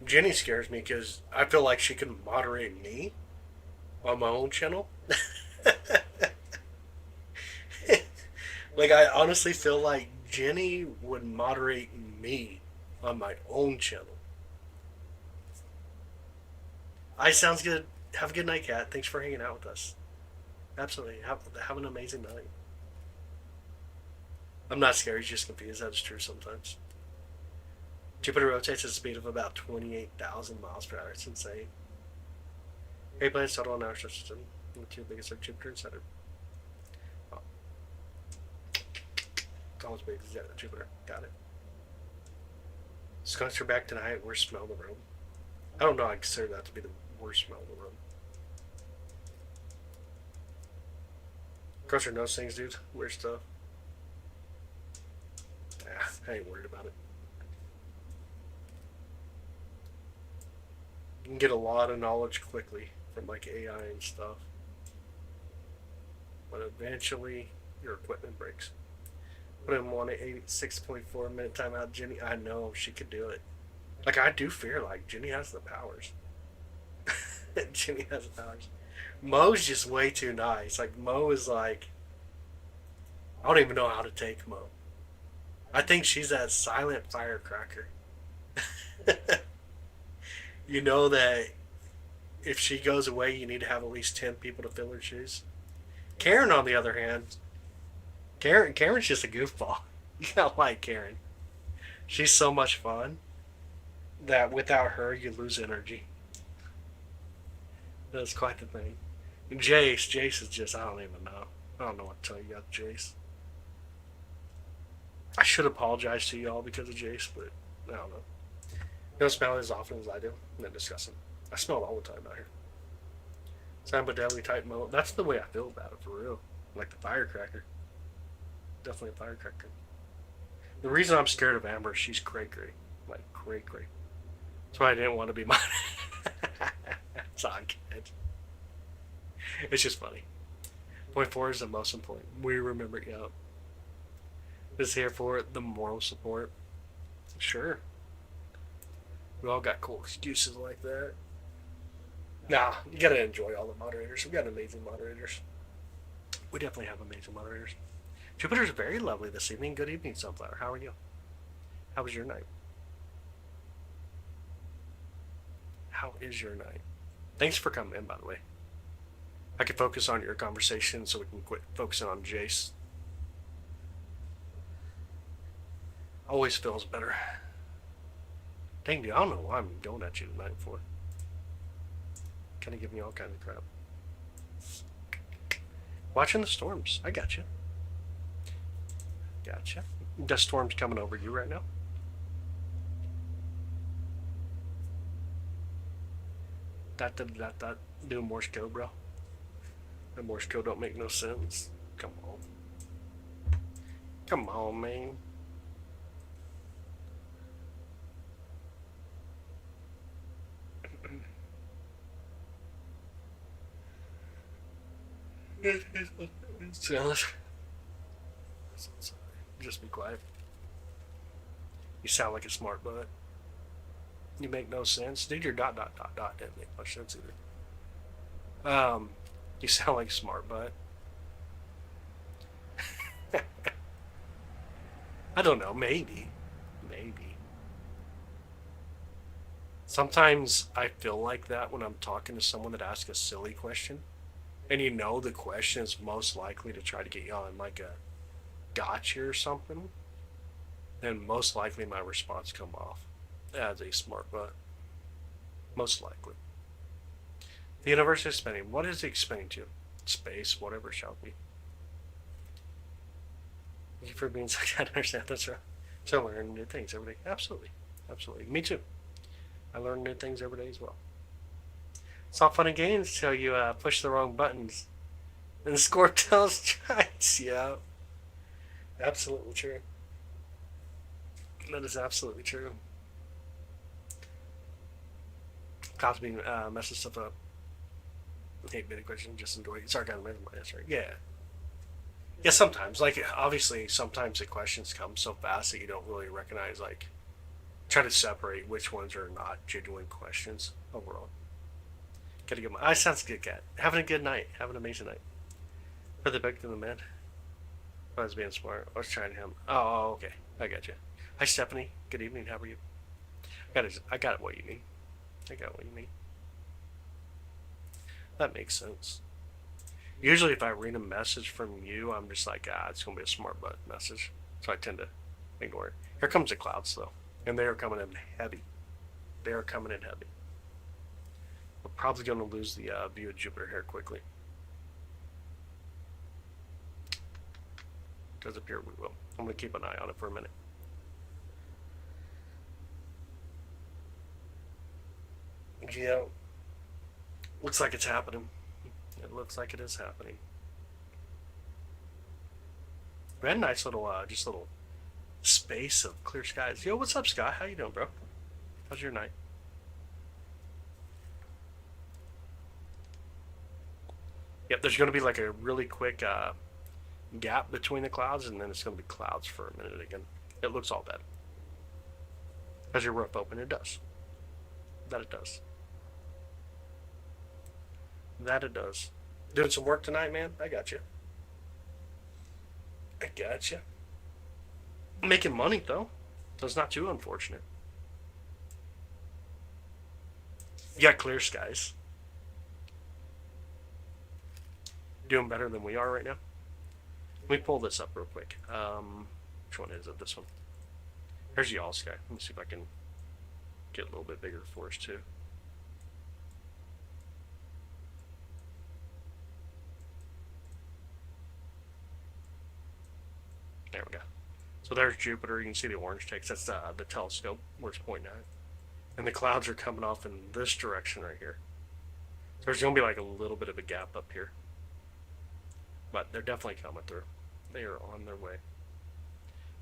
Jenny scares me because I feel like she can moderate me on my own channel. Like I honestly feel like Jenny would moderate me on my own channel. I sounds good. Have a good night, Kat. Thanks for hanging out with us. Absolutely. Have an amazing night. I'm not scared. He's just confused. That's true sometimes. Jupiter rotates at a speed of about 28,000 miles per hour. It's insane. 8 planets total in our solar system. The two biggest are Jupiter and Saturn. Oh, it's almost big as Jupiter. Got it. Skunks are back tonight. Worst smell in the room. I don't know. I consider that to be the worst smell in the room. Crusher knows things, dude. Weird stuff. I ain't worried about it. You can get a lot of knowledge quickly from like AI and stuff. But eventually, your equipment breaks. Put in 186.4 minute timeout, Jenny. I know she could do it. Like I do fear, like Jenny has the powers. Jenny has the powers. Mo's just way too nice. Like Mo is like, I don't even know how to take Mo. I think she's that silent firecracker. You know that if she goes away, you need to have at least 10 people to fill her shoes. Karen, on the other hand, Karen's just a goofball. You gotta like Karen. She's so much fun that without her, you lose energy. That's quite the thing. And Jace is just, I don't even know. I don't know what to tell you about Jace. I should apologize to y'all because of Jace, but I don't know. You don't smell it as often as I do. And then discuss it. I smell it all the time out here. Sound deadly tight mo. That's the way I feel about it, for real. Like the firecracker. Definitely a firecracker. The reason I'm scared of Amber is she's cray cray. Like cray cray. That's why I didn't want to be mine. It's all good. It's just funny. Point 4 is the most important. We remember, yeah. This is here for the moral support. Sure. We all got cool excuses like that. Nah, you gotta enjoy all the moderators. We got amazing moderators. We definitely have amazing moderators. Jupiter's very lovely this evening. Good evening, Sunflower. How are you? How was your night? How is your night? Thanks for coming in, by the way. I could focus on your conversation so we can quit focusing on Jace. Always feels better. Dang, dude, I don't know why I'm going at you tonight for. Kind of giving you all kind of crap. Watching the storms. I got you. Gotcha. The storm's coming over you right now. That. Doing Morse code, bro. That Morse code don't make no sense. Come on. Come on, man. Just be quiet. You sound like a smart butt. You make no sense. Dude, your dot didn't make much sense either. You sound like a smart butt. I don't know, maybe. Sometimes I feel like that when I'm talking to someone that asks a silly question. And you know the question is most likely to try to get you on like a gotcha or something. Then most likely my response come off as a smart butt. Most likely. The universe is spinning. What is it spinning to? Space, whatever it shall be. Thank you for being so kind to understand that's right. So I learn new things every day. Absolutely. Me too. I learn new things every day as well. It's all fun and games until you push the wrong buttons. And the score tells strikes. Yeah. Absolutely true. That is absolutely true. Cosby messes stuff up. Hate bit of question, just enjoy it. Sarcasm, my answer. Yeah. Yeah, sometimes. Like, obviously, sometimes the questions come so fast that you don't really recognize, like, try to separate which ones are not genuine questions overall. Gotta get my. Sounds good, cat. Having a good night. Have an amazing night. For the back to the man. I was being smart. I was trying him. Oh, okay. I got you. Hi, Stephanie. Good evening. How are you? I got what you need. That makes sense. Usually, if I read a message from you, I'm just like, it's gonna be a smart butt message, so I tend to ignore it. Here comes the clouds, though, and they are coming in heavy. We're probably gonna lose the view of Jupiter here quickly. Does appear we will. I'm gonna keep an eye on it for a minute. Yeah. Looks like it's happening. It looks like it is happening. We had a nice little, just little space of clear skies. Yo, what's up, Scott? How you doing, bro? How's your night? Yep, there's going to be like a really quick gap between the clouds, and then it's going to be clouds for a minute again. It looks all bad. Has your roof open? It does. That it does. Doing some work tonight, man? I got you. Making money, though. So it's not too unfortunate. You got clear skies. Doing better than we are right now. Let me pull this up real quick. Which one is it? This one. Here's y'all sky. Let me see if I can get a little bit bigger for us, too. There we go. So there's Jupiter. You can see the orange text. That's the telescope where it's pointing at. And the clouds are coming off in this direction right here. So there's going to be like a little bit of a gap up here. But they're definitely coming through. They are on their way.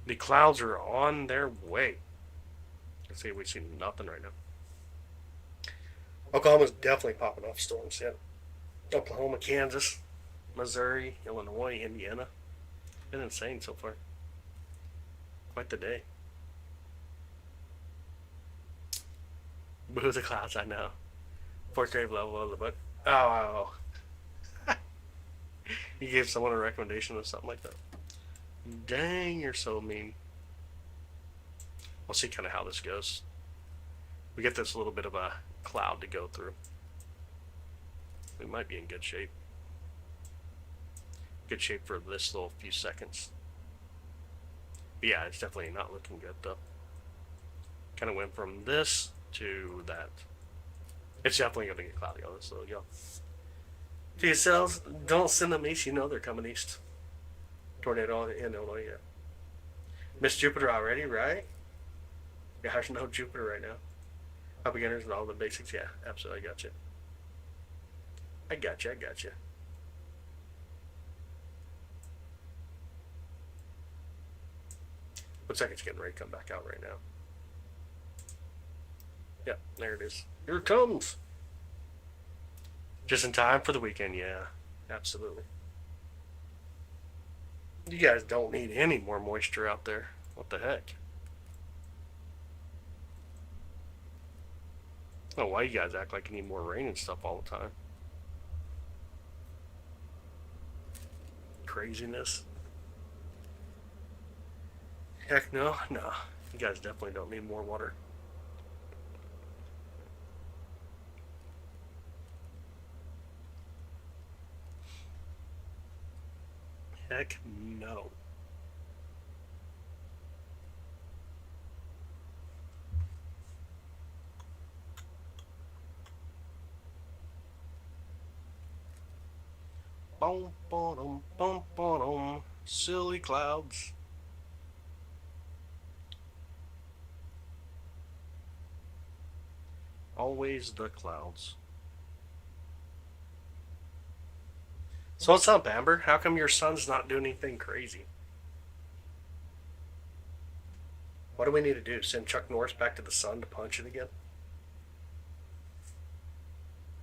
The clouds are on their way. Let's see, we see nothing right now. Oklahoma's definitely popping off storms, yeah. Oklahoma, Kansas, Missouri, Illinois, Indiana. Been insane so far. Quite the day. Boo the clouds, I know. Fourth grade level of the book. Oh, you gave someone a recommendation or something like that. Dang, you're so mean. We'll see kind of how this goes. We get this little bit of a cloud to go through. We might be in good shape. Good shape for this little few seconds. But yeah, it's definitely not looking good though. Kind of went from this to that. It's definitely going to get cloudy on this little go. To yourselves, don't send them east. You know they're coming east. Tornado in Illinois, yeah. Miss Jupiter already, right? Yeah, there's no Jupiter right now. Beginners and all the basics, yeah, absolutely. I got you. I got you. I got you. Looks like it's getting ready to come back out right now. Yep, there it is. Here it comes. Just in time for the weekend, yeah. Absolutely. You guys don't need any more moisture out there. What the heck? I don't know why you guys act like you need more rain and stuff all the time. Craziness. Heck no, no. You guys definitely don't need more water. Heck no. Boom, boom, boom, boom. Silly clouds. Always the clouds. So what's up, Amber? How come your son's not doing anything crazy? What do we need to do? Send Chuck Norris back to the sun to punch it again?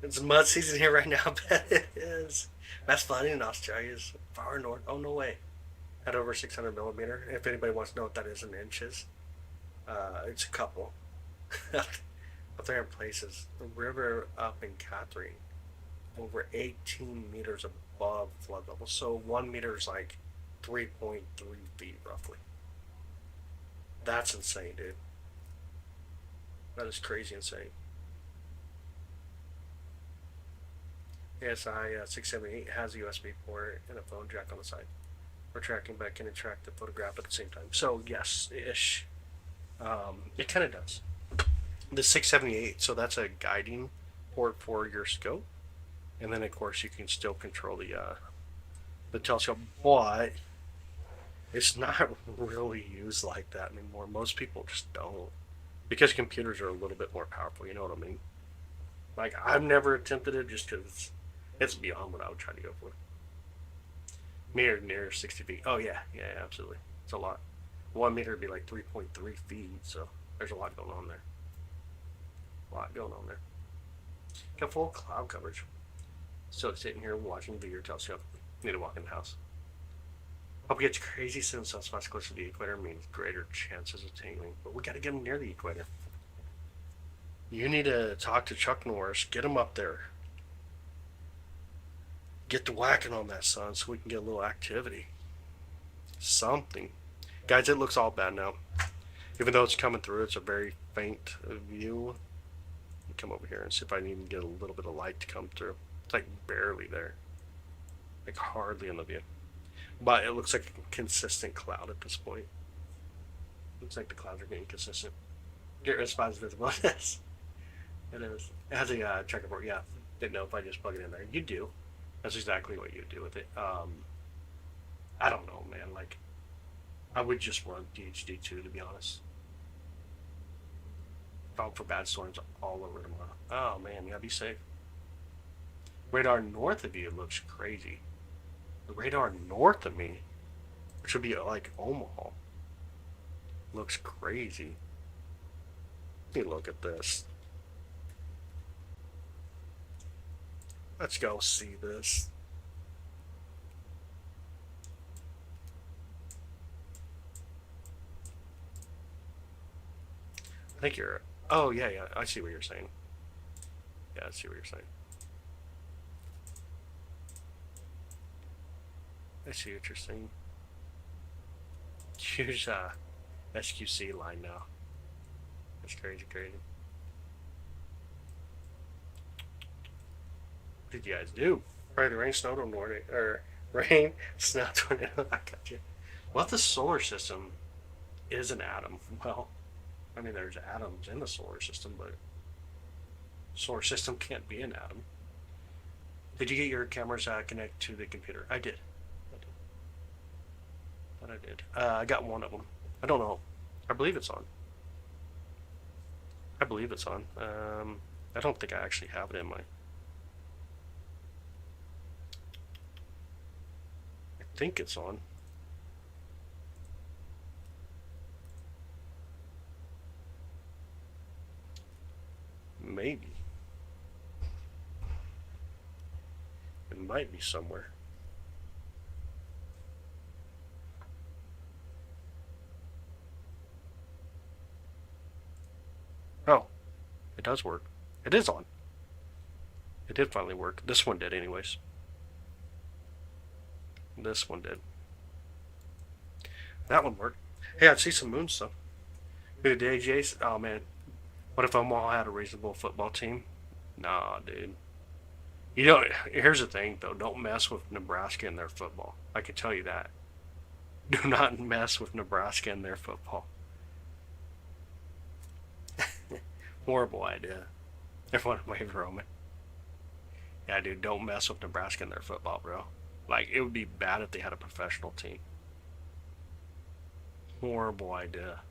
It's mud season here right now. I bet it is. That's funny in Australia is far north. Oh, no way. At over 600 millimeter. If anybody wants to know what that is in inches, it's a couple. Up there in places. The river up in Catherine, over 18 meters above flood level. So 1 meter is like 3.3 feet roughly. That's insane, dude. That is crazy insane. ASI 678 has a USB port and a phone jack on the side. For tracking, but can it track the photograph at the same time? So yes, ish. It kind of does. The 678, so that's a guiding port for your scope, and then of course you can still control the telescope, but it's not really used like that anymore. Most people just don't, because computers are a little bit more powerful. You know what I mean? Like I've never attempted it just because it's beyond what I would try to go for. Near 60 feet. Oh yeah, yeah, absolutely. It's a lot. 1 meter would be like 3.3 feet, so there's a lot going on there. A lot going on there. Got full cloud coverage. Still sitting here watching the your telescope. Need to walk in the house. Hope it gets crazy since sunspots close to the equator means greater chances of tangling. But we got to get them near the equator. You need to talk to Chuck Norris. Get him up there. Get to whacking on that sun so we can get a little activity. Something. Guys, it looks all bad now. Even though it's coming through, it's a very faint view. Come over here and see if I can even get a little bit of light to come through. It's like barely there. Like hardly in the view. But it looks like a consistent cloud at this point. Looks like the clouds are getting consistent. Get rid of spots visible. Yes. It is. It has a checkerboard, yeah. Didn't know if I just plug it in there. You do. That's exactly what you do with it. I don't know, man. Like, I would just run DHD2 to be honest. Fog for bad storms all over tomorrow. Oh man, you gotta be safe. Radar north of you looks crazy. The radar north of me, which would be like Omaha, looks crazy. Let me look at this. Let's go see this. I think you're Oh, yeah, yeah. I see what you're saying. Yeah, I see what you're saying. I see what you're saying. Huge SQC line now. That's crazy, crazy. What did you guys do? Probably the rain, snow, tornado, or rain, snow, tornado. I got you. Well, the solar system is an atom. Well, I mean, there's atoms in the solar system, but solar system can't be an atom. Did you get your cameras connected to the computer? I did. But I did. I got one of them. I don't know. I believe it's on. I believe it's on. I don't think I actually have it in my. I think it's on. Maybe. It might be somewhere. Oh, it does work. It is on. It did finally work. This one did, anyways. This one did. That one worked. Hey, I'd see some moon stuff. Good day, Jace. Oh man, what if Omaha had a reasonable football team? Nah, dude. You know, here's the thing though. Don't mess with Nebraska and their football. I can tell you that. Do not mess with Nebraska and their football. Horrible idea. Everyone wave Roman. Yeah, dude, don't mess with Nebraska and their football, bro. Like, it would be bad if they had a professional team. Horrible idea.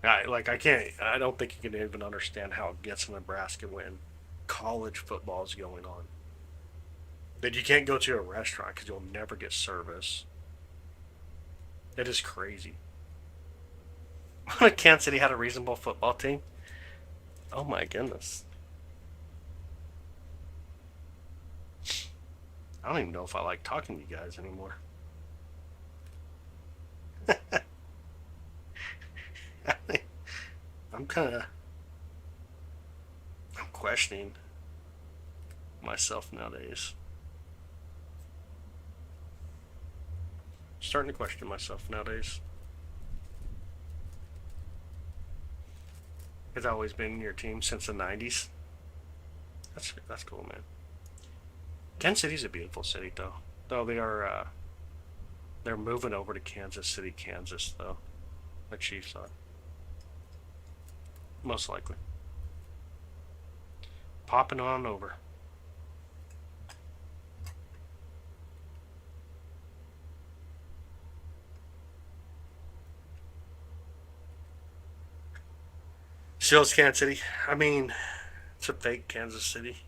I don't think you can even understand how it gets in Nebraska when college football is going on. That you can't go to a restaurant because you'll never get service. It is crazy. Kansas City had a reasonable football team. Oh my goodness. I don't even know if I like talking to you guys anymore. I'm kind of. I'm questioning myself nowadays. Starting to question myself nowadays. Has always been in your team since the '90s. That's cool, man. Kansas City's a beautiful city, though. Though they're moving over to Kansas City, Kansas, though. The Chiefs are most likely popping on over. Still, Kansas City. I mean, it's a fake Kansas City.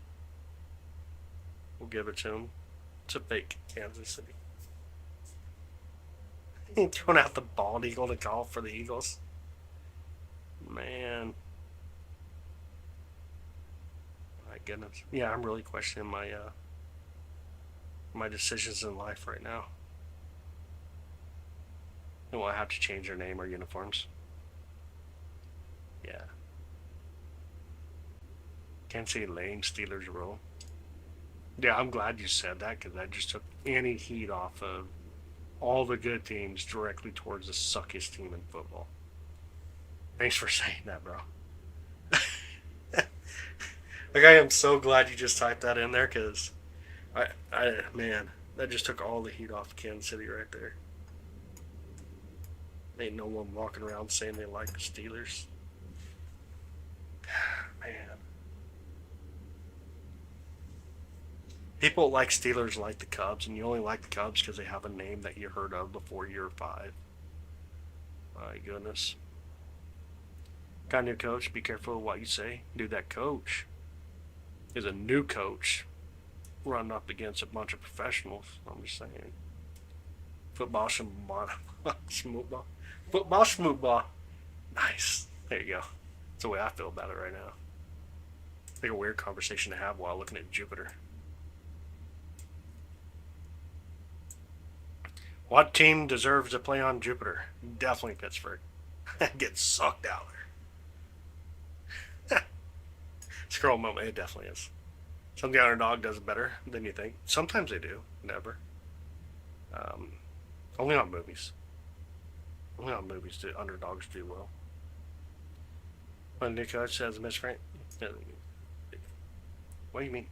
We'll give it to them. It's a fake Kansas City. Throwing out the bald eagle to golf for the Eagles. Man. My goodness. Yeah, I'm really questioning my decisions in life right now. And will I have to change their name or uniforms? Yeah. Can't say lame Steelers roll. Yeah, I'm glad you said that because that just took any heat off of all the good teams directly towards the suckiest team in football. Thanks for saying that, bro. Like, I am so glad you just typed that in there because man, that just took all the heat off Kansas City right there. Ain't no one walking around saying they like the Steelers. Man. People like Steelers like the Cubs, and you only like the Cubs because they have a name that you heard of before year 5. My goodness. Got a new coach. Be careful of what you say. Dude, that coach is a new coach running up against a bunch of professionals. I'm just saying. Football schmootball. Football schmootball. Nice. There you go. That's the way I feel about it right now. It's like a weird conversation to have while looking at Jupiter. What team deserves to play on Jupiter? Definitely Pittsburgh. Get sucked out there. Scroll moment, it definitely is. Some the underdog does better than you think. Sometimes they do. Never. Um, only on movies. Only on movies do underdogs do well. When Nick Coach says Miss Frank, what do you mean?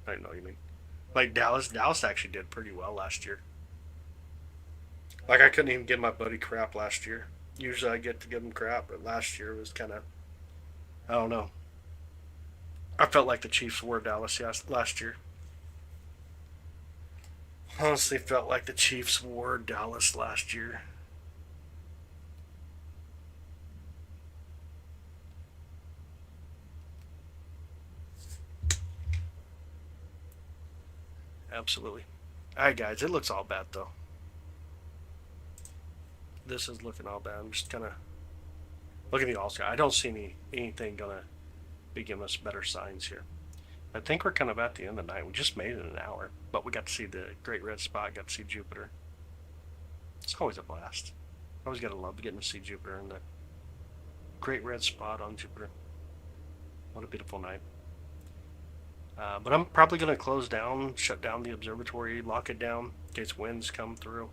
I don't know what you mean. Like Dallas actually did pretty well last year. Like I couldn't even give my buddy crap last year. Usually I get to give him crap, but last year was kind of, I don't know. I felt like the Chiefs were Dallas last year. Honestly, felt like the Chiefs were Dallas last year. Absolutely. All right, guys, it looks all bad though. This is looking all bad. I'm just kind of looking at the All Star. I don't see anything gonna be giving us better signs here. I think we're kind of at the end of the night. We just made it an hour, but we got to see the Great Red Spot. Got to see Jupiter. It's always a blast. I always gotta love getting to see Jupiter and the Great Red Spot on Jupiter. What a beautiful night. But I'm probably going to close down, shut down the observatory, lock it down in case winds come through.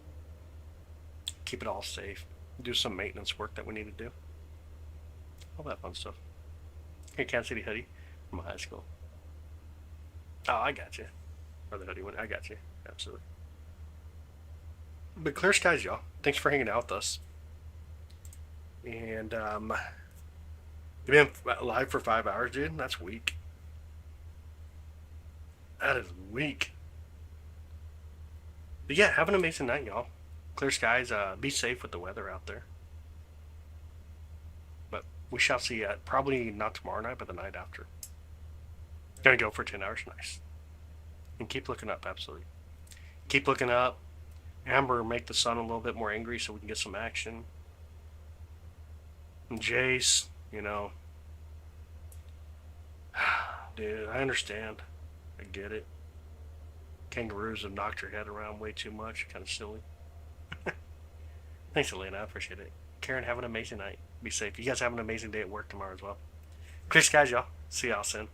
Keep it all safe. Do some maintenance work that we need to do. All that fun stuff. Hey, Kansas City hoodie from high school. Oh, I got you. Or the hoodie one. I got you. Absolutely. But clear skies, y'all. Thanks for hanging out with us. And you've been live for 5 hours, dude. That's weak. That is weak. But yeah, have an amazing night, y'all. Clear skies. Be safe with the weather out there. But we shall see you probably not tomorrow night, but the night after. Gonna go for 10 hours. Nice. And keep looking up, absolutely. Keep looking up. Amber, make the sun a little bit more angry so we can get some action. And Jace, dude, I understand. I get it. Kangaroos have knocked your head around way too much. Kind of silly. Thanks, Elena. I appreciate it. Karen, have an amazing night. Be safe. You guys have an amazing day at work tomorrow as well. Clear skies, y'all. See y'all soon.